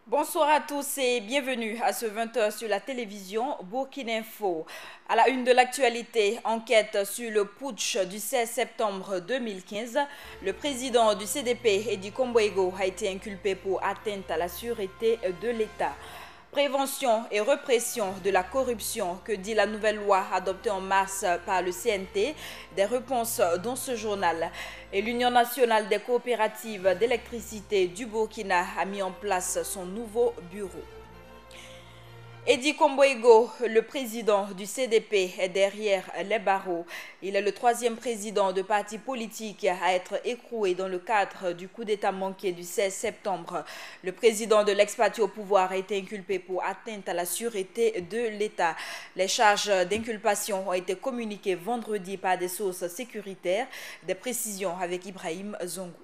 Bonsoir à tous et bienvenue à ce 20h sur la télévision Burkina Info. À la une de l'actualité, enquête sur le putsch du 16 septembre 2015. Le président du CDP, Edi Komboïgo, a été inculpé pour atteinte à la sûreté de l'État. Prévention et répression de la corruption, que dit la nouvelle loi adoptée en mars par le CNT, des réponses dans ce journal. Et l'Union nationale des coopératives d'électricité du Burkina a mis en place son nouveau bureau. Edi Komboïgo, le président du CDP, est derrière les barreaux. Il est le troisième président de parti politique à être écroué dans le cadre du coup d'État manqué du 16 septembre. Le président de l'ex-parti au pouvoir a été inculpé pour atteinte à la sûreté de l'État. Les charges d'inculpation ont été communiquées vendredi par des sources sécuritaires. Des précisions avec Ibrahim Zongo.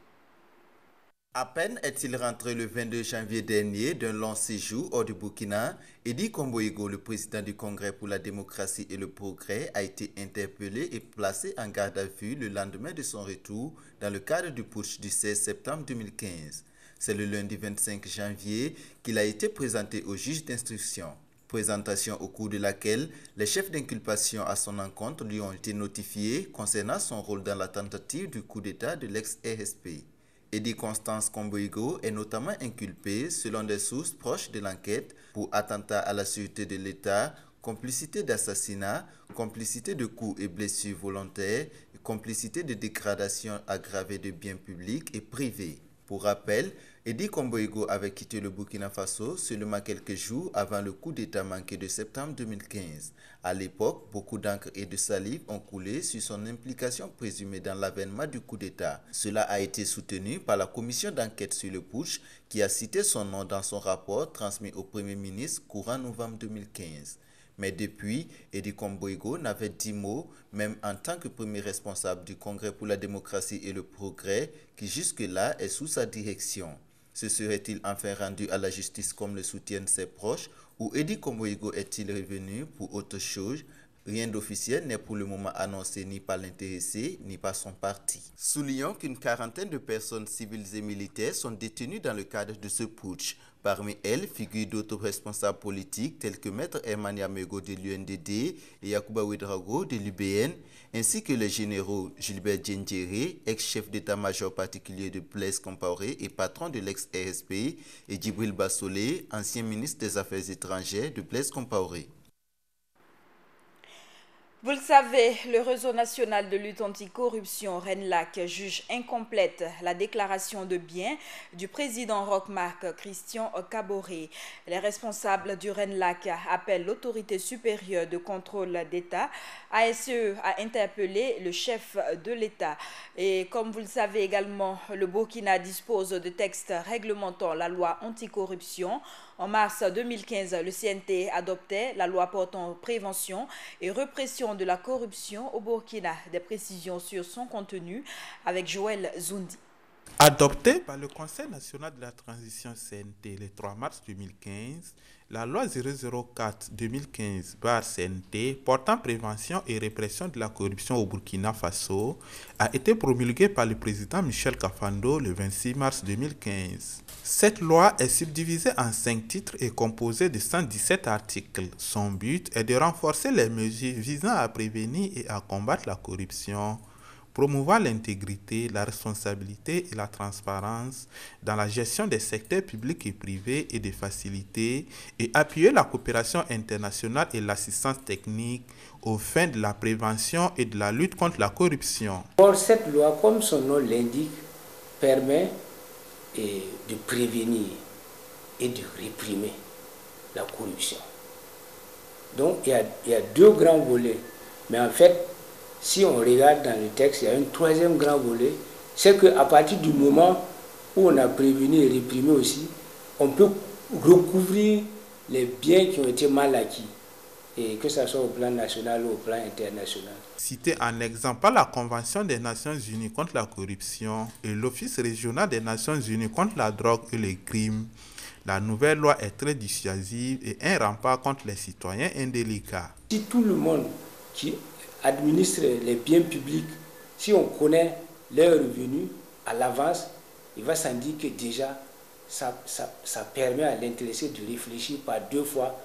À peine est-il rentré le 22 janvier dernier d'un long séjour hors du Burkina, Edi Komboïgo, le président du Congrès pour la démocratie et le progrès, a été interpellé et placé en garde à vue le lendemain de son retour dans le cadre du putsch du 16 septembre 2015. C'est le lundi 25 janvier qu'il a été présenté au juge d'instruction. Présentation au cours de laquelle les chefs d'inculpation à son encontre lui ont été notifiés concernant son rôle dans la tentative du coup d'État de l'ex-RSP. Edi Constance Komboïgo est notamment inculpé, selon des sources proches de l'enquête, pour attentat à la sûreté de l'État, complicité d'assassinat, complicité de coups et blessures volontaires, et complicité de dégradation aggravée de biens publics et privés. Pour rappel, Edi Komboïgo avait quitté le Burkina Faso seulement quelques jours avant le coup d'État manqué de septembre 2015. À l'époque, beaucoup d'encre et de salive ont coulé sur son implication présumée dans l'avènement du coup d'État. Cela a été soutenu par la commission d'enquête sur le putsch qui a cité son nom dans son rapport transmis au Premier ministre courant novembre 2015. Mais depuis, Edi Komboïgo n'avait dit mot, même en tant que premier responsable du Congrès pour la démocratie et le progrès, qui jusque-là est sous sa direction. Se serait-il enfin rendu à la justice comme le soutiennent ses proches, ou Edi Komboïgo est-il revenu pour autre chose? Rien d'officiel n'est pour le moment annoncé ni par l'intéressé ni par son parti. Soulignons qu'une quarantaine de personnes civiles et militaires sont détenues dans le cadre de ce putsch. Parmi elles figurent d'autres responsables politiques tels que Maître Herman Yamego de l'UNDD et Yacouba Ouedraogo de l'UBN, ainsi que les généraux Gilbert Diendéré, ex-chef d'état-major particulier de Blaise Compaoré et patron de l'ex-RSP, et Djibril Bassolé, ancien ministre des Affaires étrangères de Blaise Compaoré. Vous le savez, le réseau national de lutte anticorruption RENLAC juge incomplète la déclaration de biens du président Roch-Marc Christian Kaboré. Les responsables du RENLAC appellent l'autorité supérieure de contrôle d'État, ASE, à interpeller le chef de l'État. Et comme vous le savez également, le Burkina dispose de textes réglementant la loi anticorruption. En mars 2015, le CNT adoptait la loi portant prévention et répression de la corruption au Burkina. Des précisions sur son contenu avec Joël Zoundi. Adoptée par le Conseil national de la transition CNT le 3 mars 2015, la loi 004-2015-CNT portant prévention et répression de la corruption au Burkina Faso a été promulguée par le président Michel Kafando le 26 mars 2015. Cette loi est subdivisée en 5 titres et composée de 117 articles. Son but est de renforcer les mesures visant à prévenir et à combattre la corruption, promouvoir l'intégrité, la responsabilité et la transparence dans la gestion des secteurs publics et privés et de faciliter et appuyer la coopération internationale et l'assistance technique aux fins de la prévention et de la lutte contre la corruption. Or, cette loi, comme son nom l'indique, permet de prévenir et de réprimer la corruption. Donc, il y a 2 grands volets, mais en fait, si on regarde dans le texte, il y a un 3e grand volet, c'est qu'à partir du moment où on a prévenu et réprimé aussi, on peut recouvrir les biens qui ont été mal acquis, et que ce soit au plan national ou au plan international. Cité en exemple par la Convention des Nations Unies contre la corruption et l'Office régional des Nations Unies contre la drogue et les crimes, la nouvelle loi est très dissuasive et un rempart contre les citoyens indélicats. Si tout le monde qui administre les biens publics, si on connaît leurs revenus à l'avance, il va s'en dire que déjà ça permet à l'intéressé de réfléchir par 2 fois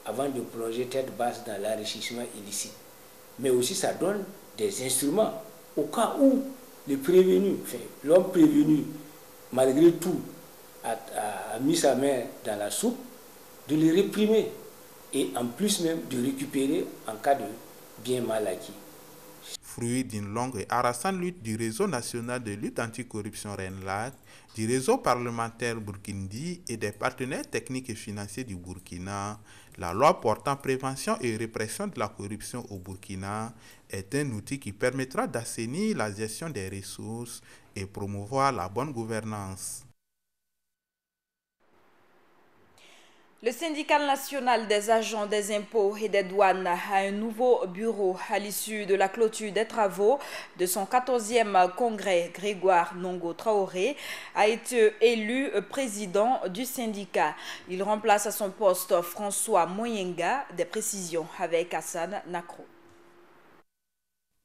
avant de plonger tête basse dans l'enrichissement illicite. Mais aussi ça donne des instruments au cas où le prévenu, l'homme prévenu, malgré tout, a mis sa main dans la soupe, de le réprimer et en plus même de récupérer en cas de bien mal acquis. Fruit d'une longue et harassante lutte du réseau national de lutte anticorruption RENLAC, du réseau parlementaire burkindi et des partenaires techniques et financiers du Burkina, la loi portant prévention et répression de la corruption au Burkina est un outil qui permettra d'assainir la gestion des ressources et promouvoir la bonne gouvernance. Le syndicat national des agents des impôts et des douanes a un nouveau bureau à l'issue de la clôture des travaux de son 14e congrès. Grégoire Nongo Traoré a été élu président du syndicat. Il remplace à son poste François Moyenga. Des précisions avec Hassan Nakro.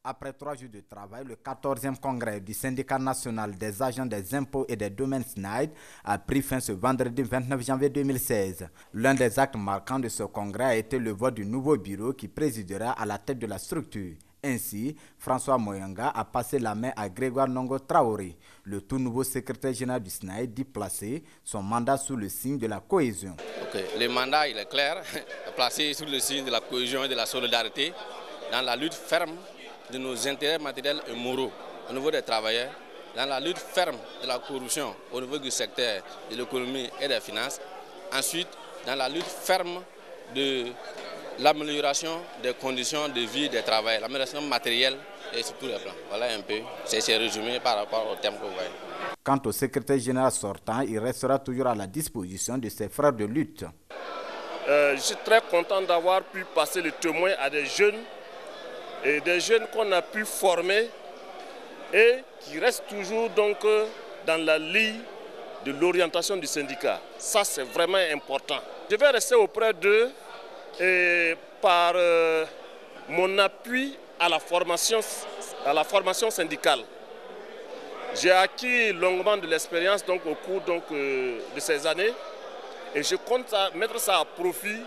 Après 3 jours de travail, le 14e congrès du syndicat national des agents des impôts et des domaines SNAID a pris fin ce vendredi 29 janvier 2016. L'un des actes marquants de ce congrès a été le vote du nouveau bureau qui présidera à la tête de la structure. Ainsi, François Moyenga a passé la main à Grégoire Nongo Traoré, le tout nouveau secrétaire général du SNAID, dit placer son mandat sous le signe de la cohésion. Le mandat il est clair, placé sous le signe de la cohésion et de la solidarité dans la lutte ferme de nos intérêts matériels et moraux au niveau des travailleurs, dans la lutte ferme de la corruption au niveau du secteur de l'économie et des finances. Ensuite, dans la lutte ferme de l'amélioration des conditions de vie des travailleurs, l'amélioration matérielle et sur tous les plans. Voilà un peu, c'est résumé par rapport au thème que vous voyez. Quant au secrétaire général sortant, il restera toujours à la disposition de ses frères de lutte. Je suis très content d'avoir pu passer le témoin à des jeunes qu'on a pu former et qui restent toujours donc dans la ligne de l'orientation du syndicat. Ça, c'est vraiment important. Je vais rester auprès d'eux et par mon appui à la formation syndicale. J'ai acquis longuement de l'expérience au cours de ces années et je compte mettre ça à profit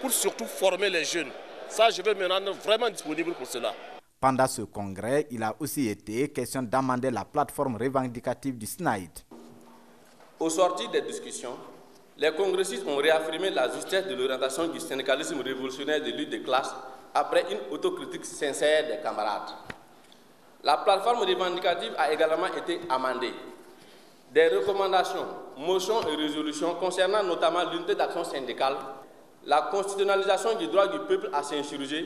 pour surtout former les jeunes. Ça, je vais me rendre vraiment disponible pour cela. Pendant ce congrès, il a aussi été question d'amender la plateforme revendicative du SNAID. Au sortir des discussions, les congressistes ont réaffirmé la justesse de l'orientation du syndicalisme révolutionnaire de lutte de classe après une autocritique sincère des camarades. La plateforme revendicative a également été amendée. Des recommandations, motions et résolutions concernant notamment l'unité d'action syndicale, la constitutionnalisation du droit du peuple à s'insurger,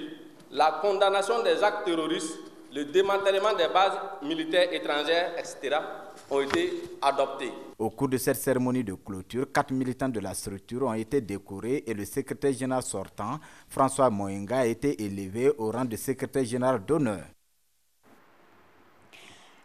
la condamnation des actes terroristes, le démantèlement des bases militaires étrangères, etc., ont été adoptés. Au cours de cette cérémonie de clôture, 4 militants de la structure ont été décorés et le secrétaire général sortant, François Moyenga, a été élevé au rang de secrétaire général d'honneur.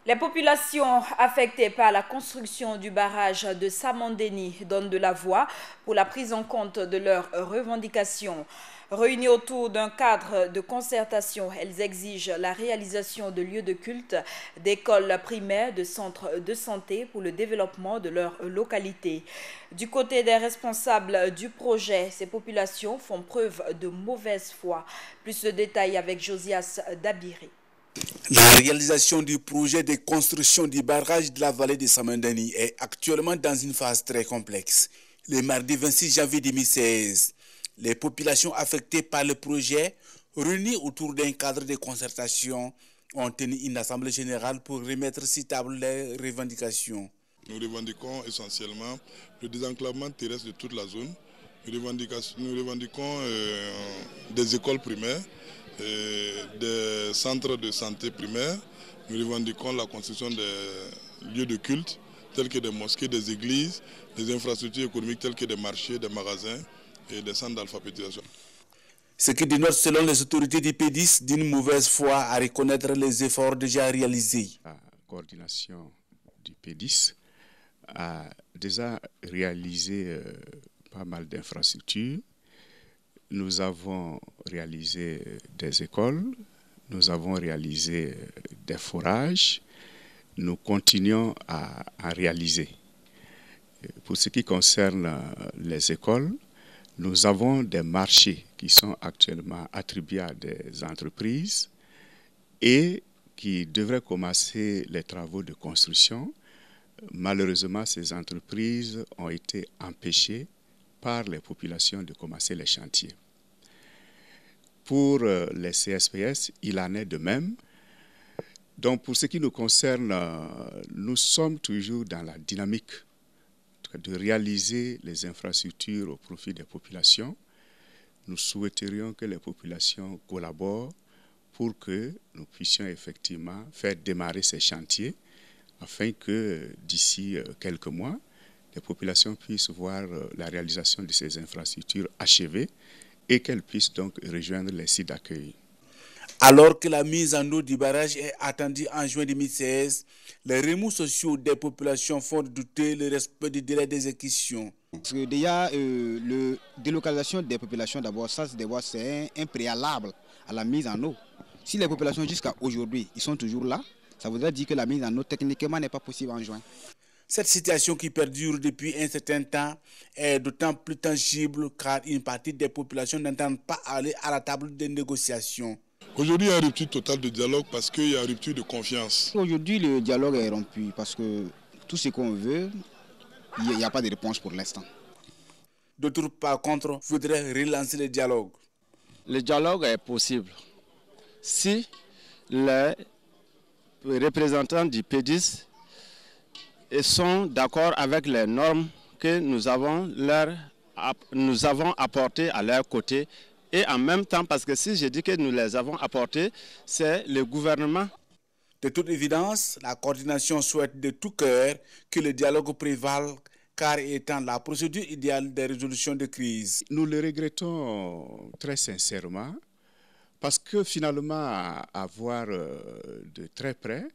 Les populations affectées par la construction du barrage de Samandeni donnent de la voix pour la prise en compte de leurs revendications. Réunies autour d'un cadre de concertation, elles exigent la réalisation de lieux de culte, d'écoles primaires, de centres de santé pour le développement de leur localité. Du côté des responsables du projet, ces populations font preuve de mauvaise foi. Plus de détails avec Josias Dabiri. La réalisation du projet de construction du barrage de la vallée de Samandeni est actuellement dans une phase très complexe. Le mardi 26 janvier 2016, les populations affectées par le projet, réunies autour d'un cadre de concertation, ont tenu une assemblée générale pour remettre sur table les revendications. Nous revendiquons essentiellement le désenclavement terrestre de toute la zone. Nous revendiquons des écoles primaires, des centres de santé primaires. Nous revendiquons la construction des lieux de culte tels que des mosquées, des églises, des infrastructures économiques telles que des marchés, des magasins et des centres d'alphabétisation. Ce qui dénote selon les autorités du P10 d'une mauvaise foi à reconnaître les efforts déjà réalisés. La coordination du P10 a déjà réalisé pas mal d'infrastructures. Nous avons réalisé des écoles, nous avons réalisé des forages, nous continuons à réaliser. pour ce qui concerne les écoles, nous avons des marchés qui sont actuellement attribués à des entreprises et qui devraient commencer les travaux de construction. Malheureusement, ces entreprises ont été empêchées par les populations de commencer les chantiers. Pour les CSPS, il en est de même. Donc, pour ce qui nous concerne, nous sommes toujours dans la dynamique de réaliser les infrastructures au profit des populations. Nous souhaiterions que les populations collaborent pour que nous puissions effectivement faire démarrer ces chantiers afin que d'ici quelques mois, les populations puissent voir la réalisation de ces infrastructures achevées et qu'elles puissent donc rejoindre les sites d'accueil. Alors que la mise en eau du barrage est attendue en juin 2016, les remous sociaux des populations font douter le respect du délai d'exécution. Parce que déjà, la délocalisation des populations, d'abord, ça c'est un préalable à la mise en eau. Si les populations jusqu'à aujourd'hui, ils sont toujours là, ça voudrait dire que la mise en eau techniquement n'est pas possible en juin. Cette situation qui perdure depuis un certain temps est d'autant plus tangible car une partie des populations n'entendent pas aller à la table des négociations. Aujourd'hui, il y a une rupture totale de dialogue parce qu'il y a une rupture de confiance. Aujourd'hui, le dialogue est rompu parce que tout ce qu'on veut, il n'y a pas de réponse pour l'instant. D'autres, par contre, voudraient relancer le dialogue. Le dialogue est possible si les représentants du PDIS sont d'accord avec les normes que nous avons apportées à leur côté. Et en même temps, parce que si je dis que nous les avons apportées, c'est le gouvernement. De toute évidence, la coordination souhaite de tout cœur que le dialogue prévale, car étant la procédure idéale des résolutions de crise. Nous le regrettons très sincèrement, parce que finalement, à voir de très près,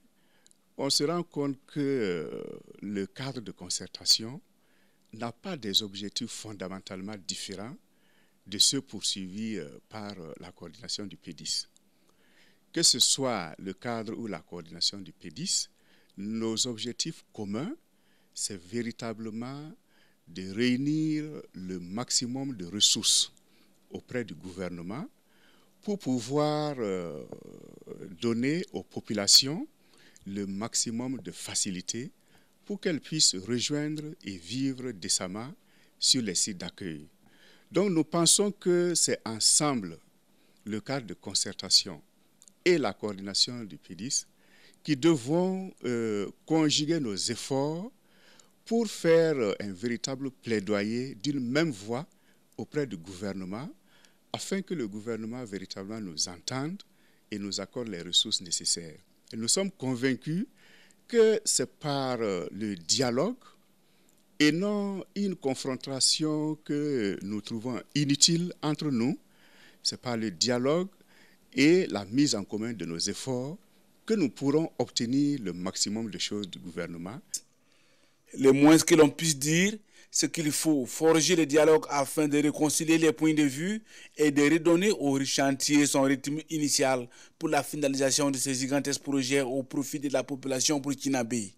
on se rend compte que le cadre de concertation n'a pas des objectifs fondamentalement différents de ceux poursuivis par la coordination du PDIS. Que ce soit le cadre ou la coordination du PDIS, nos objectifs communs, c'est véritablement de réunir le maximum de ressources auprès du gouvernement pour pouvoir donner aux populations le maximum de facilité pour qu'elles puissent rejoindre et vivre décemment sur les sites d'accueil. Donc nous pensons que c'est ensemble le cadre de concertation et la coordination du PDIS qui devront conjuguer nos efforts pour faire un véritable plaidoyer d'une même voix auprès du gouvernement afin que le gouvernement véritablement nous entende et nous accorde les ressources nécessaires. Et nous sommes convaincus que c'est par le dialogue et non une confrontation que nous trouvons inutile entre nous. C'est par le dialogue et la mise en commun de nos efforts que nous pourrons obtenir le maximum de choses du gouvernement. Le moins que l'on puisse dire, c'est qu'il faut forger le dialogue afin de réconcilier les points de vue et de redonner au chantier son rythme initial pour la finalisation de ces gigantesques projets au profit de la population burkinabé.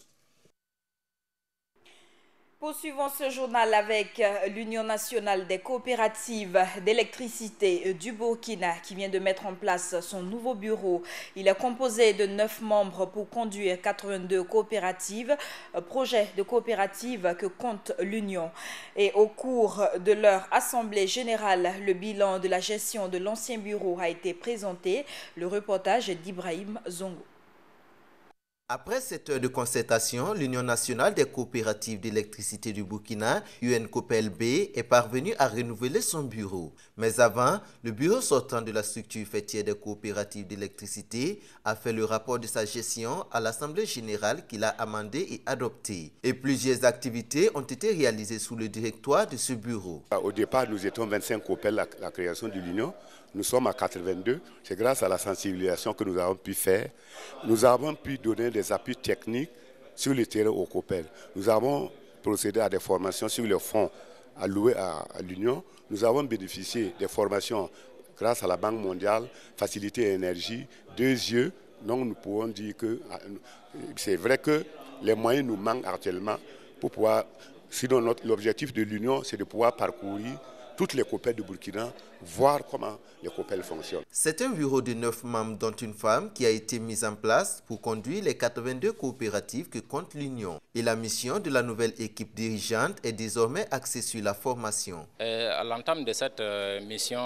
Poursuivons ce journal avec l'Union nationale des coopératives d'électricité du Burkina qui vient de mettre en place son nouveau bureau. Il est composé de 9 membres pour conduire 82 coopératives, projets de coopératives que compte l'Union. Et au cours de leur assemblée générale, le bilan de la gestion de l'ancien bureau a été présenté. Le reportage d'Ibrahim Zongo. Après 7 heures de concertation, l'Union nationale des coopératives d'électricité du Burkina, UNCOPELB, est parvenue à renouveler son bureau. Mais avant, le bureau sortant de la structure fêtière des coopératives d'électricité a fait le rapport de sa gestion à l'Assemblée générale qu'il a amendé et adopté. Et plusieurs activités ont été réalisées sous le directoire de ce bureau. Au départ, nous étions 25 coopel à la création de l'Union. Nous sommes à 82. C'est grâce à la sensibilisation que nous avons pu faire. Nous avons pu donner des appuis techniques sur le terrain au COPEL. Nous avons procédé à des formations sur le fonds alloués à l'Union. Nous avons bénéficié des formations grâce à la Banque mondiale, Facilité Énergie, 2 yeux. Donc nous pouvons dire que c'est vrai que les moyens nous manquent actuellement pour pouvoir Sinon, l'objectif de l'Union, c'est de pouvoir parcourir toutes les COPEL du Burkina, voir comment les COPEL fonctionnent. C'est un bureau de 9 membres, dont une femme, qui a été mise en place pour conduire les 82 coopératives que compte l'Union. Et la mission de la nouvelle équipe dirigeante est désormais axée sur la formation. À l'entame de cette mission,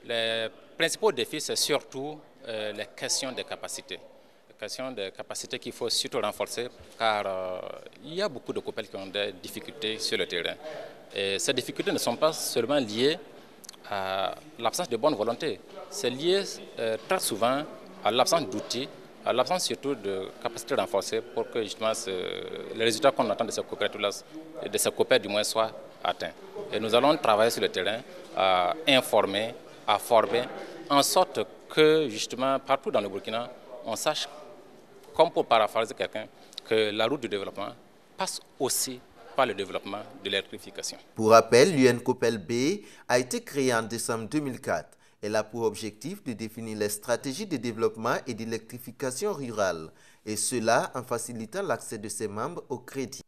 les principaux défis, c'est surtout les questions de capacité. Les questions de capacité qu'il faut surtout renforcer, car il y a beaucoup de COPEL qui ont des difficultés sur le terrain. Et ces difficultés ne sont pas seulement liées à l'absence de bonne volonté, c'est lié très souvent à l'absence d'outils, à l'absence surtout de capacité renforcée pour que justement les résultats qu'on attend de ces COPEL du moins soient atteints. Et nous allons travailler sur le terrain à informer, à former, en sorte que justement partout dans le Burkina, on sache, comme pour paraphraser quelqu'un, que la route du développement passe aussi par le développement de l'électrification. Pour rappel, l'UNCOPEL B a été créée en décembre 2004. Elle a pour objectif de définir les stratégies de développement et d'électrification rurale, et cela en facilitant l'accès de ses membres au crédit.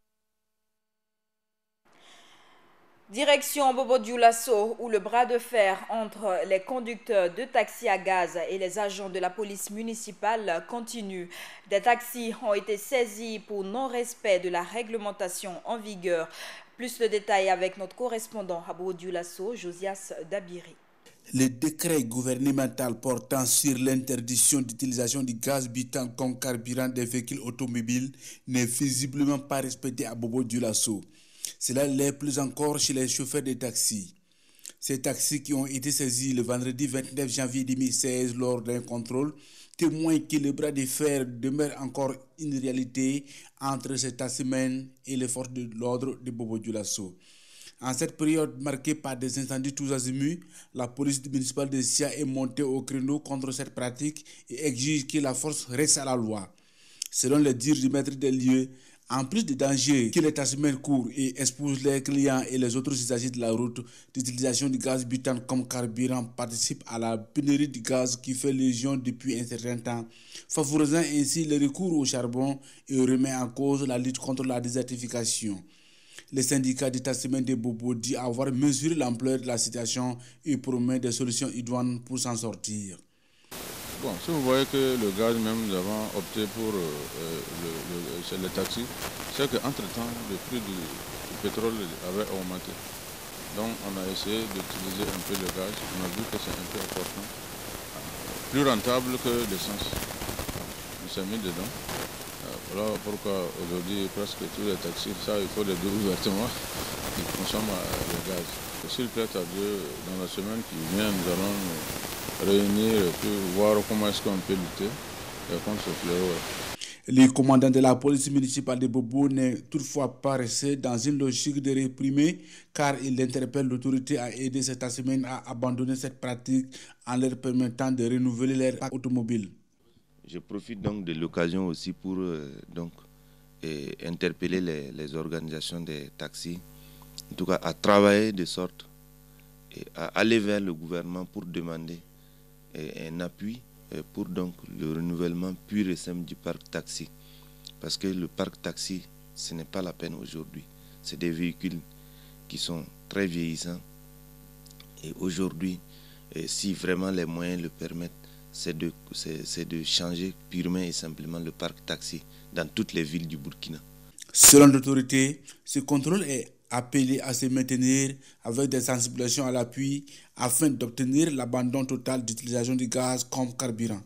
Direction Bobo-Dioulasso, où le bras de fer entre les conducteurs de taxis à gaz et les agents de la police municipale continue. Des taxis ont été saisis pour non-respect de la réglementation en vigueur. Plus de détails avec notre correspondant à Bobo-Dioulasso, Josias Dabiri. Le décret gouvernemental portant sur l'interdiction d'utilisation du gaz butane comme carburant des véhicules automobiles n'est visiblement pas respecté à Bobo-Dioulasso. Cela l'est plus encore chez les chauffeurs de taxis. Ces taxis qui ont été saisis le vendredi 29 janvier 2016 lors d'un contrôle témoignent que le bras de fer demeure encore une réalité entre ces taximens et les forces de l'ordre de Bobo-Dioulasso. En cette période marquée par des incendies tous azimuts, la police municipale de Sia est montée au créneau contre cette pratique et exige que la force reste à la loi. Selon les dires du maître des lieux, en plus des dangers que les taximens courent et exposent les clients et les autres usagers de la route, l'utilisation du gaz butane comme carburant participe à la pénurie du gaz qui fait légion depuis un certain temps, favorisant ainsi le recours au charbon et remet en cause la lutte contre la désertification. Le syndicat des taximens de Bobo dit avoir mesuré l'ampleur de la situation et promet des solutions idoines pour s'en sortir. Bon, si vous voyez que le gaz même, nous avons opté pour les taxis, c'est qu'entre-temps, le prix du pétrole avait augmenté. Donc on a essayé d'utiliser un peu le gaz, on a vu que c'est un peu important, plus rentable que l'essence. On s'est mis dedans. Voilà pourquoi aujourd'hui presque tous les taxis, ça il faut le dire ouvertement, ils consomment le gaz. S'il plaît à Dieu, dans la semaine qui vient, nous allons réunir et puis voir comment est-ce qu'on peut lutter contre ce fléau. Le commandant de la police municipale de Bobo n'est toutefois pas resté dans une logique de réprimer car il interpelle l'autorité à aider ces taximens à abandonner cette pratique en leur permettant de renouveler leur parc automobile. Je profite donc de l'occasion aussi pour interpeller les organisations des taxis, en tout cas à travailler de sorte et à aller vers le gouvernement pour demander un appui pour donc le renouvellement pur et simple du parc taxi. Parce que le parc taxi, ce n'est pas la peine aujourd'hui. C'est des véhicules qui sont très vieillissants. Et aujourd'hui, si vraiment les moyens le permettent, c'est de changer purement et simplement le parc taxi dans toutes les villes du Burkina. Selon l'autorité, ce contrôle est appelé à se maintenir avec des sensibilisations à l'appui afin d'obtenir l'abandon total d'utilisation du gaz comme carburant.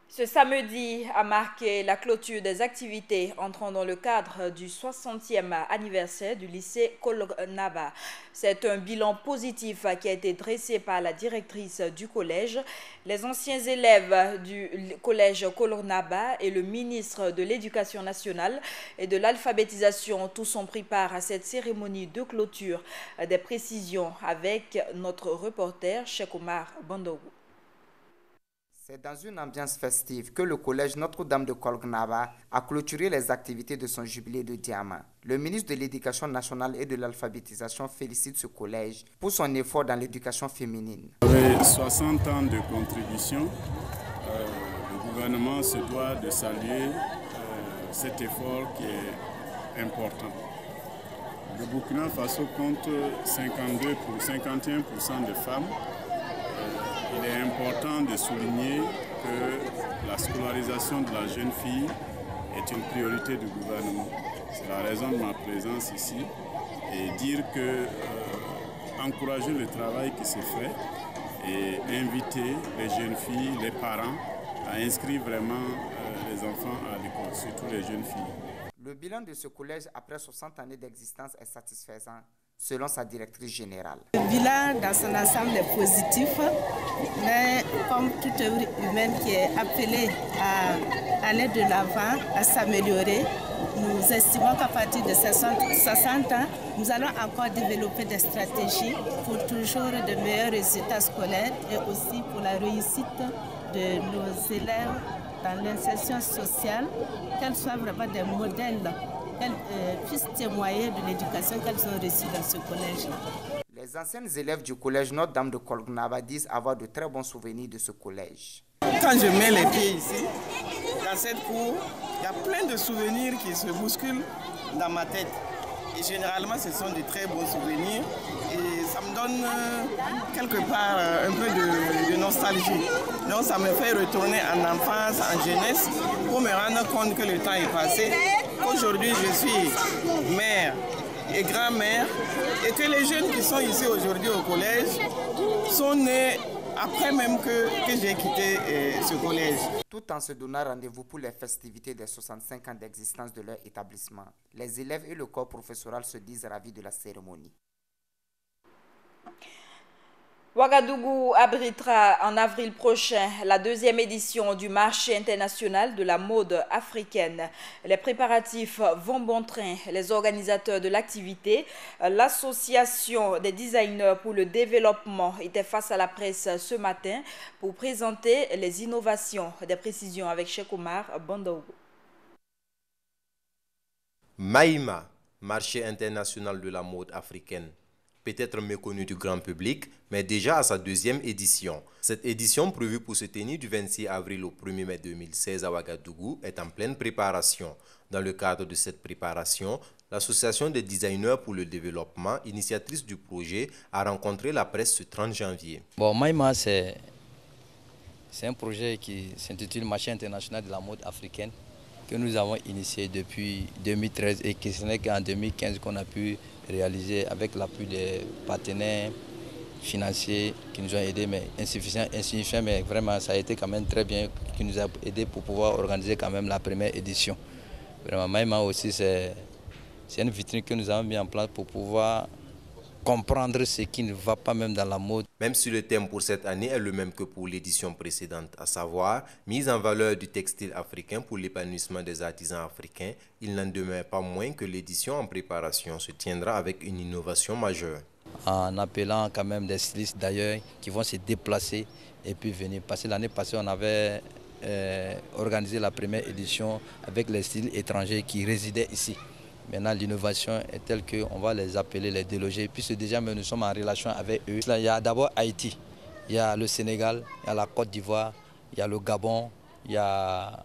Ce samedi a marqué la clôture des activités entrant dans le cadre du 60e anniversaire du lycée Kolonaba. C'est un bilan positif qui a été dressé par la directrice du collège. Les anciens élèves du collège Kolonaba et le ministre de l'Éducation nationale et de l'alphabétisation, tous ont pris part à cette cérémonie de clôture. Des précisions avec notre reporter Cheikh Omar Bandogo. C'est dans une ambiance festive que le collège Notre-Dame de Kolonaba a clôturé les activités de son jubilé de diamant. Le ministre de l'Éducation nationale et de l'alphabétisation félicite ce collège pour son effort dans l'éducation féminine. Avec 60 ans de contribution, le gouvernement se doit de saluer cet effort qui est important. Le Burkina Faso compte 51% de femmes. Il est important de souligner que la scolarisation de la jeune fille est une priorité du gouvernement. C'est la raison de ma présence ici et dire que encourager le travail qui se fait et inviter les jeunes filles, les parents à inscrire vraiment les enfants à l'école, surtout les jeunes filles. Le bilan de ce collège après 60 années d'existence est satisfaisant, selon sa directrice générale. Le bilan dans son ensemble est positif, mais comme toute œuvre humaine qui est appelée à aller de l'avant, à s'améliorer, nous estimons qu'à partir de 60 ans, nous allons encore développer des stratégies pour toujours de meilleurs résultats scolaires et aussi pour la réussite de nos élèves dans l'insertion sociale, qu'elles soient vraiment des modèles, qu'elles puissent témoigner de l'éducation qu'elles ont reçue dans ce collège. Les anciennes élèves du collège Notre-Dame de Kolgnaba disent avoir de très bons souvenirs de ce collège. Quand je mets les pieds ici, dans cette cour, il y a plein de souvenirs qui se bousculent dans ma tête. Et généralement, ce sont de très beaux souvenirs et ça me donne quelque part un peu de nostalgie. Donc ça me fait retourner en enfance, en jeunesse, pour me rendre compte que le temps est passé. Aujourd'hui, je suis mère et grand-mère et que les jeunes qui sont ici aujourd'hui au collège sont nés après même que j'ai quitté ce collège. Tout en se donnant rendez-vous pour les festivités des 65 ans d'existence de leur établissement, les élèves et le corps professoral se disent ravis de la cérémonie. Ouagadougou abritera en avril prochain la deuxième édition du marché international de la mode africaine. Les préparatifs vont bon train. Les organisateurs de l'activité, l'association des designers pour le développement, étaient face à la presse ce matin pour présenter les innovations. Des précisions avec Cheikh Omar Bandaougou. Maïma, marché international de la mode africaine. Peut-être méconnu du grand public, mais déjà à sa deuxième édition. Cette édition, prévue pour se tenir du 26 avril au 1er mai 2016 à Ouagadougou, est en pleine préparation. Dans le cadre de cette préparation, l'Association des designers pour le développement, initiatrice du projet, a rencontré la presse ce 30 janvier. Bon, Maïma, c'est un projet qui s'intitule Marché international de la mode africaine, que nous avons initié depuis 2013 et que ce n'est qu'en 2015 qu'on a pu réaliser avec l'appui des partenaires financiers qui nous ont aidés, mais insuffisant, mais vraiment ça a été quand même très bien, qui nous a aidés pour pouvoir organiser quand même la première édition. Vraiment, Maïma aussi, c'est une vitrine que nous avons mis en place pour pouvoir comprendre ce qui ne va pas même dans la mode. Même si le thème pour cette année est le même que pour l'édition précédente, à savoir mise en valeur du textile africain pour l'épanouissement des artisans africains, il n'en demeure pas moins que l'édition en préparation se tiendra avec une innovation majeure. En appelant quand même des stylistes d'ailleurs qui vont se déplacer et puis venir. Parce que l'année passée, on avait organisé la première édition avec les styles étrangers qui résidaient ici. Maintenant, l'innovation est telle qu'on va les appeler, les déloger, puisque déjà nous sommes en relation avec eux. Il y a d'abord Haïti, il y a le Sénégal, il y a la Côte d'Ivoire, il y a le Gabon, il y a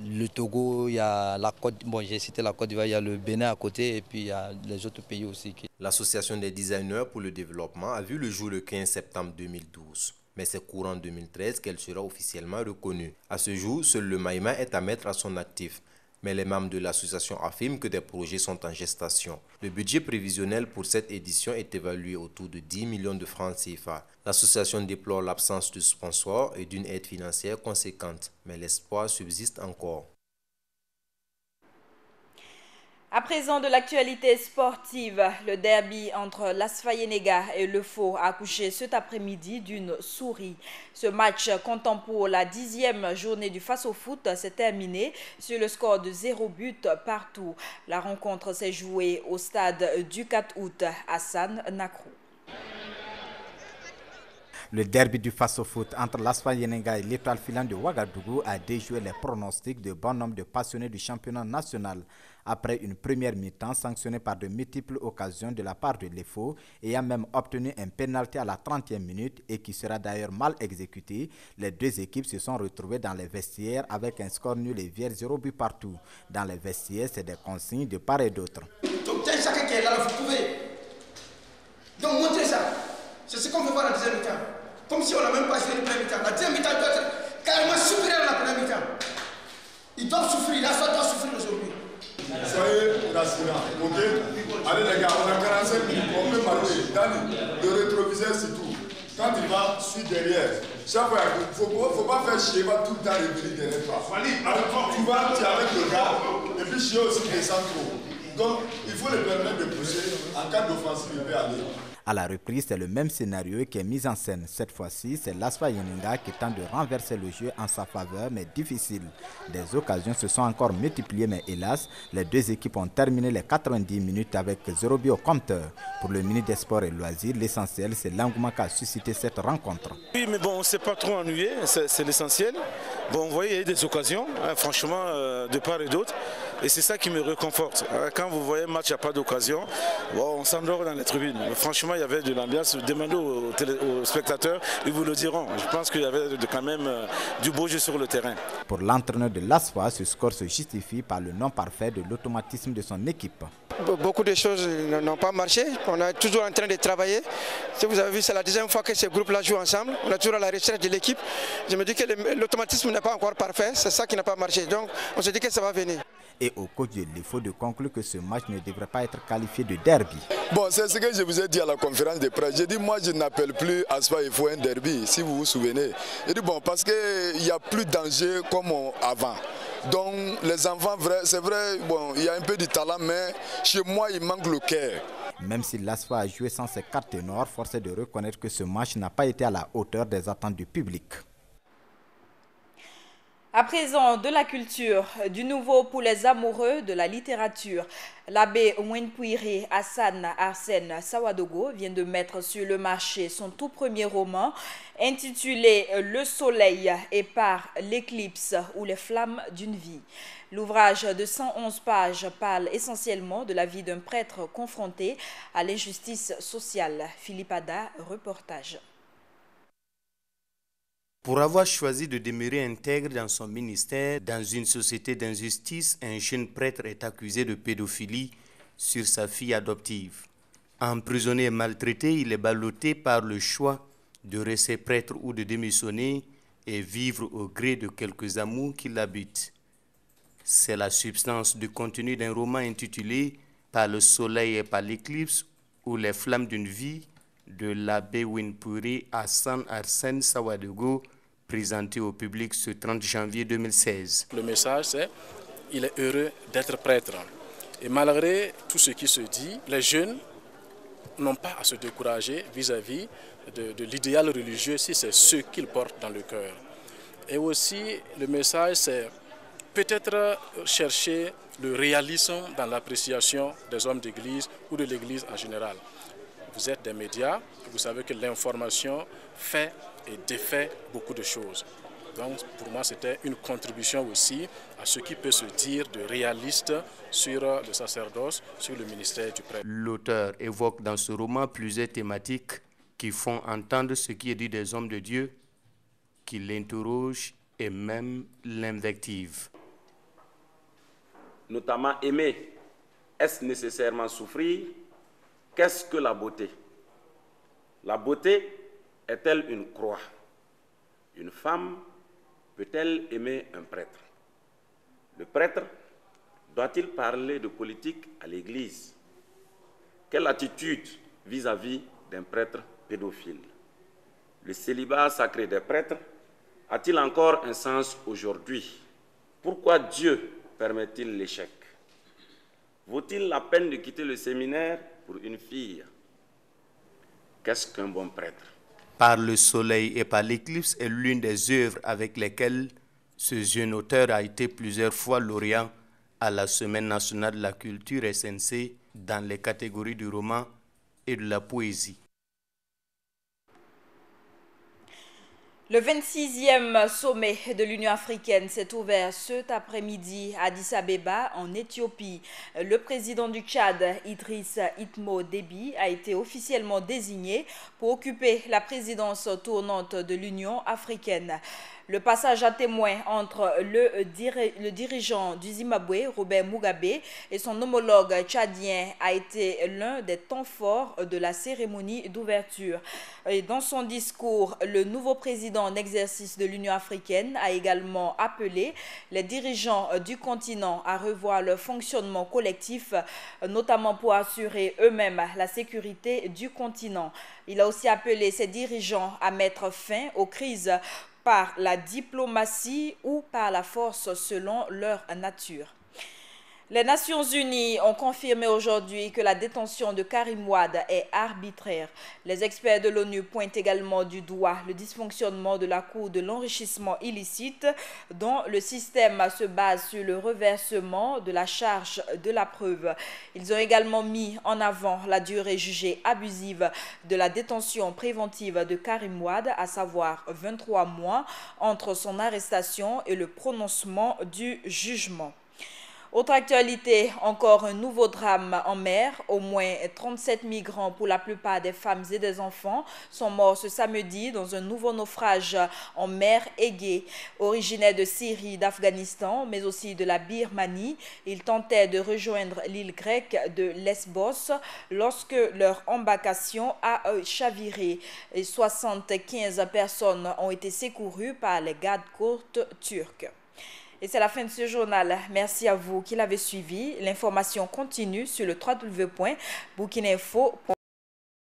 le Togo, il y a la Côte, bon, j'ai cité la Côte d'Ivoire, il y a le Bénin à côté et puis il y a les autres pays aussi. L'Association des designers pour le développement a vu le jour le 15 septembre 2012. Mais c'est courant 2013 qu'elle sera officiellement reconnue. À ce jour, seul le Maïma est à mettre à son actif. Mais les membres de l'association affirment que des projets sont en gestation. Le budget prévisionnel pour cette édition est évalué autour de 10 millions de francs CFA. L'association déplore l'absence de sponsors et d'une aide financière conséquente, mais l'espoir subsiste encore. À présent de l'actualité sportive, le derby entre l'Asfayenega et le Faux a accouché cet après-midi d'une souris. Ce match comptant pour la 10e journée du Face au foot s'est terminé sur le score de 0 but partout. La rencontre s'est jouée au stade du 4 août à Hassan Nakrou. Le derby du face-au-foot entre l'Asfa Yenenga et l'Étoile filante de Ouagadougou a déjoué les pronostics de bon nombre de passionnés du championnat national. Après une première mi-temps sanctionnée par de multiples occasions de la part de l'EFO, ayant même obtenu un pénalty à la 30e minute et qui sera d'ailleurs mal exécuté, les deux équipes se sont retrouvées dans les vestiaires avec un score nul et vierge 0 but partout. Dans les vestiaires, c'est des consignes de part et d'autre. Donc chacun qui est là, vous pouvez. Donc montrez ça. C'est ce qu'on veut voir en deuxième mi-temps. Comme si on n'a même pas joué le premier mi-temps. La deuxième mi-temps doit être carrément supérieure à la première mi-temps. Ils doivent souffrir, la doit souffrir aujourd'hui. Soyez rassurants, ok? Allez les gars, on a 45 minutes, on peut marcher. Dani, le rétroviseur c'est tout. Quand il va, suis derrière. Chaque fois, il ne faut pas faire chier, il va tout le temps revenir derrière toi. Tu vas, tu es avec le gars, et puis chier aussi descend trop. Donc, il faut le permettre de pousser. En cas d'offensive, il peut aller. À la reprise, c'est le même scénario qui est mis en scène. Cette fois-ci, c'est l'Asfa Yenenga qui tente de renverser le jeu en sa faveur, mais difficile. Des occasions se sont encore multipliées, mais hélas, les deux équipes ont terminé les 90 minutes avec 0 but au compteur. Pour le ministre des Sports et Loisirs, l'essentiel, c'est l'engouement qu'a suscité cette rencontre. Oui, mais bon, on ne s'est pas trop ennuyé, c'est l'essentiel. Bon, vous voyez, il y a eu des occasions, hein, franchement, de part et d'autre. Et c'est ça qui me réconforte. Quand vous voyez un match, il n'y a pas d'occasion, bon, on s'endort dans les tribunes. Mais franchement, il y avait de l'ambiance. Demandez aux spectateurs, ils vous le diront. Je pense qu'il y avait quand même du beau jeu sur le terrain. Pour l'entraîneur de l'ASFA, ce score se justifie par le non parfait de l'automatisme de son équipe. Beaucoup de choses n'ont pas marché. On est toujours en train de travailler. Si vous avez vu, c'est la deuxième fois que ces groupes-là jouent ensemble. On est toujours à la recherche de l'équipe. Je me dis que l'automatisme n'est pas encore parfait. C'est ça qui n'a pas marché. Donc, on se dit que ça va venir. Et au coach de l'IFO de conclure que ce match ne devrait pas être qualifié de derby. Bon, c'est ce que je vous ai dit à la conférence de presse. J'ai dit, moi, je n'appelle plus Asfa il faut un derby, si vous vous souvenez. J'ai dit, bon, parce qu'il n'y a plus de danger comme avant. Donc, les enfants, c'est vrai, bon, il y a un peu de talent, mais chez moi, il manque le cœur. Même si l'ASFA a joué sans ses quatre ténors, force est de reconnaître que ce match n'a pas été à la hauteur des attentes du public. À présent, de la culture, du nouveau pour les amoureux de la littérature. L'abbé Ouenpouiri Hassan Arsène Sawadogo vient de mettre sur le marché son tout premier roman intitulé Le Soleil et par l'éclipse ou les flammes d'une vie. L'ouvrage de 111 pages parle essentiellement de la vie d'un prêtre confronté à l'injustice sociale. Philippe Ada, reportage. Pour avoir choisi de demeurer intègre dans son ministère, dans une société d'injustice, un jeune prêtre est accusé de pédophilie sur sa fille adoptive. Emprisonné et maltraité, il est ballotté par le choix de rester prêtre ou de démissionner et vivre au gré de quelques amours qui l'habitent. C'est la substance du contenu d'un roman intitulé « Par le soleil et par l'éclipse » ou « Les flammes d'une vie » de l'abbé Ouenpouiri Hassan Arsène Sawadogo, présenté au public ce 30 janvier 2016. Le message, c'est qu'il est heureux d'être prêtre. Et malgré tout ce qui se dit, les jeunes n'ont pas à se décourager vis-à-vis de l'idéal religieux si c'est ce qu'ils portent dans le cœur. Et aussi, le message, c'est peut-être chercher le réalisme dans l'appréciation des hommes d'église ou de l'église en général. Vous êtes des médias, vous savez que l'information fait et défait beaucoup de choses. Donc pour moi c'était une contribution aussi à ce qui peut se dire de réaliste sur le sacerdoce, sur le ministère du prêtre. L'auteur évoque dans ce roman plusieurs thématiques qui font entendre ce qui est dit des hommes de Dieu, qui l'interrogent et même l'invective. Notamment aimer, est-ce nécessairement souffrir? Qu'est-ce que la beauté? La beauté est-elle une croix? Une femme peut-elle aimer un prêtre? Le prêtre doit-il parler de politique à l'Église? Quelle attitude vis-à-vis d'un prêtre pédophile? Le célibat sacré des prêtres a-t-il encore un sens aujourd'hui? Pourquoi Dieu permet-il l'échec? Vaut-il la peine de quitter le séminaire pour une fille? Qu'est-ce qu'un bon prêtre? Par le soleil et par l'éclipse est l'une des œuvres avec lesquelles ce jeune auteur a été plusieurs fois lauréat à la Semaine nationale de la culture SNC dans les catégories du roman et de la poésie. Le 26e sommet de l'Union africaine s'est ouvert cet après-midi à Addis Abeba, en Éthiopie. Le président du Tchad, Idriss Itmo Déby, a été officiellement désigné pour occuper la présidence tournante de l'Union africaine. Le passage à témoin entre le dirigeant du Zimbabwe, Robert Mugabe, et son homologue tchadien a été l'un des temps forts de la cérémonie d'ouverture. Et dans son discours, le nouveau président en exercice de l'Union africaine a également appelé les dirigeants du continent à revoir leur fonctionnement collectif, notamment pour assurer eux-mêmes la sécurité du continent. Il a aussi appelé ses dirigeants à mettre fin aux crises par la diplomatie ou par la force selon leur nature. Les Nations Unies ont confirmé aujourd'hui que la détention de Karim Wade est arbitraire. Les experts de l'ONU pointent également du doigt le dysfonctionnement de la Cour de l'enrichissement illicite, dont le système se base sur le reversement de la charge de la preuve. Ils ont également mis en avant la durée jugée abusive de la détention préventive de Karim Wade, à savoir 23 mois entre son arrestation et le prononcement du jugement. Autre actualité, encore un nouveau drame en mer. Au moins 37 migrants, pour la plupart des femmes et des enfants, sont morts ce samedi dans un nouveau naufrage en mer Égée. Originaires de Syrie, d'Afghanistan, mais aussi de la Birmanie, ils tentaient de rejoindre l'île grecque de Lesbos lorsque leur embarcation a chaviré. Et 75 personnes ont été secourues par les gardes-côtes turcs. Et c'est la fin de ce journal. Merci à vous qui l'avez suivi. L'information continue sur le www.boukinainfo.com.